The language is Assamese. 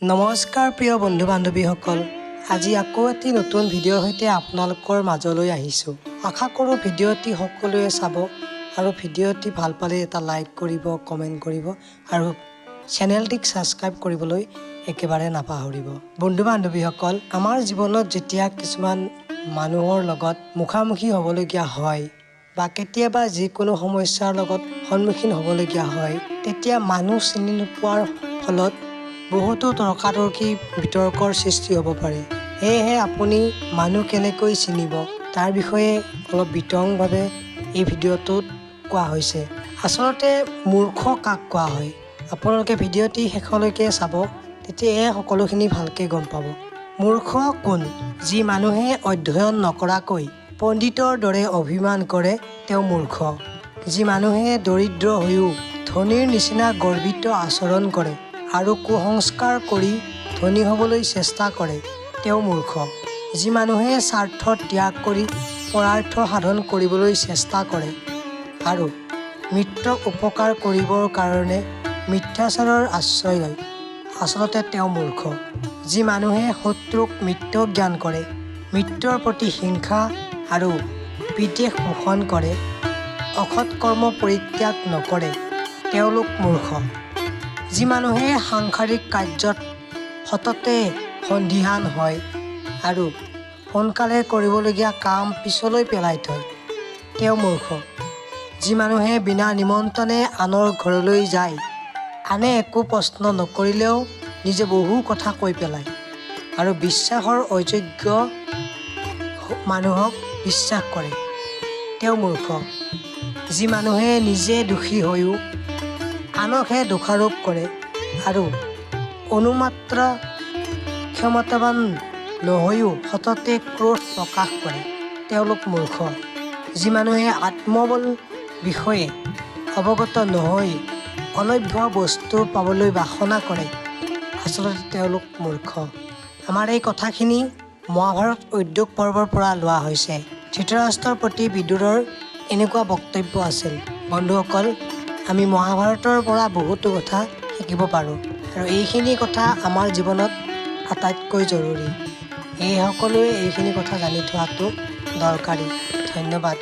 নমস্কাৰ প্ৰিয় বন্ধু বান্ধৱীসকল, আজি আকৌ এটি নতুন ভিডিঅ'ৰ সৈতে আপোনালোকৰ মাজলৈ আহিছোঁ। আশা কৰোঁ ভিডিঅ'টি সকলোৱে চাব আৰু ভিডিঅ'টি ভাল পালে এটা লাইক কৰিব, কমেণ্ট কৰিব আৰু চেনেলটিক ছাবস্ক্ৰাইব কৰিবলৈ একেবাৰে নাপাহৰিব। বন্ধু বান্ধৱীসকল, আমাৰ জীৱনত যেতিয়া কিছুমান মানুহৰ লগত মুখামুখি হ'বলগীয়া হয় বা কেতিয়াবা যিকোনো সমস্যাৰ লগত সন্মুখীন হ'বলগীয়া হয়, তেতিয়া মানুহ চিনি নোপোৱাৰ ফলত বহুতো তৰ্কাতৰ্কি বিতৰ্কৰ সৃষ্টি হ'ব পাৰে। সেয়েহে আপুনি মানুহ কেনেকৈ চিনিব তাৰ বিষয়ে অলপ বিতংভাৱে এই ভিডিঅ'টোত কোৱা হৈছে। আচলতে মূৰ্খ কাক কোৱা হয়, আপোনালোকে ভিডিঅ'টি শেষলৈকে চাব, তেতিয়াহে সকলোখিনি ভালকৈ গম পাব। মূৰ্খ কোন? যি মানুহে অধ্যয়ন নকৰাকৈ পণ্ডিতৰ দৰে অভিমান কৰে তেওঁ মূৰ্খ। যি মানুহে দৰিদ্ৰ হৈও ধনীৰ নিচিনা গৰ্বিত আচৰণ কৰে আৰু কুসংস্কাৰ কৰি ধনী হ'বলৈ চেষ্টা কৰে তেওঁ মূৰ্খ। যি মানুহে স্বাৰ্থ ত্যাগ কৰি পৰাৰ্থ সাধন কৰিবলৈ চেষ্টা কৰে আৰু মিত্ৰক উপকাৰ কৰিবৰ কাৰণে মিথ্যাচাৰৰ আশ্ৰয় লয়, আচলতে তেওঁ মূৰ্খ। যি মানুহে শত্ৰুক মিত্ৰ জ্ঞান কৰে, মিত্ৰৰ প্ৰতি হিংসা আৰু বিদ্বেষ পোষণ কৰে, অসৎ কৰ্ম পৰিত্যাগ নকৰে, তেওঁলোক মূৰ্খ। যি মানুহে সাংসাৰিক কাৰ্যত সততে সন্দিহান হয় আৰু সোনকালে কৰিবলগীয়া কাম পিছলৈ পেলাই থয়, তেওঁ মূৰ্খ। যি মানুহে বিনা নিমন্ত্ৰণে আনৰ ঘৰলৈ যায়, আনে একো প্ৰশ্ন নকৰিলেও নিজে বহু কথা কৈ পেলায় আৰু বিশ্বাসৰ অযোগ্য মানুহক বিশ্বাস কৰে, তেওঁ মূৰ্খ। যি মানুহে নিজে দোষী হৈও আনকহে দোষাৰোপ কৰে আৰু অনুমাত্ৰ ক্ষমতাৱান নহৈও সততে ক্ৰোধ প্ৰকাশ কৰে, তেওঁলোক মূৰ্খ। যি মানুহে আত্মবল বিষয়ে অৱগত নহৈ অলভ্য বস্তু পাবলৈ বাসনা কৰে, আচলতে তেওঁলোক মূৰ্খ। আমাৰ এই কথাখিনি মহাভাৰত উদ্যোগ পৰ্বৰ পৰা লোৱা হৈছে। ধৃতৰাষ্ট্ৰৰ প্ৰতি বিদুৰৰ এনেকুৱা বক্তব্য আছিল, বন্ধুসকল, আমি মহাভাৰতৰ পৰা বহুতো কথা শিকিব পাৰোঁ আৰু এইখিনি কথা আমাৰ জীৱনত আটাইতকৈ জৰুৰী। এই সকলোৱে এইখিনি কথা জানি থোৱাটো দৰকাৰী। ধন্যবাদ।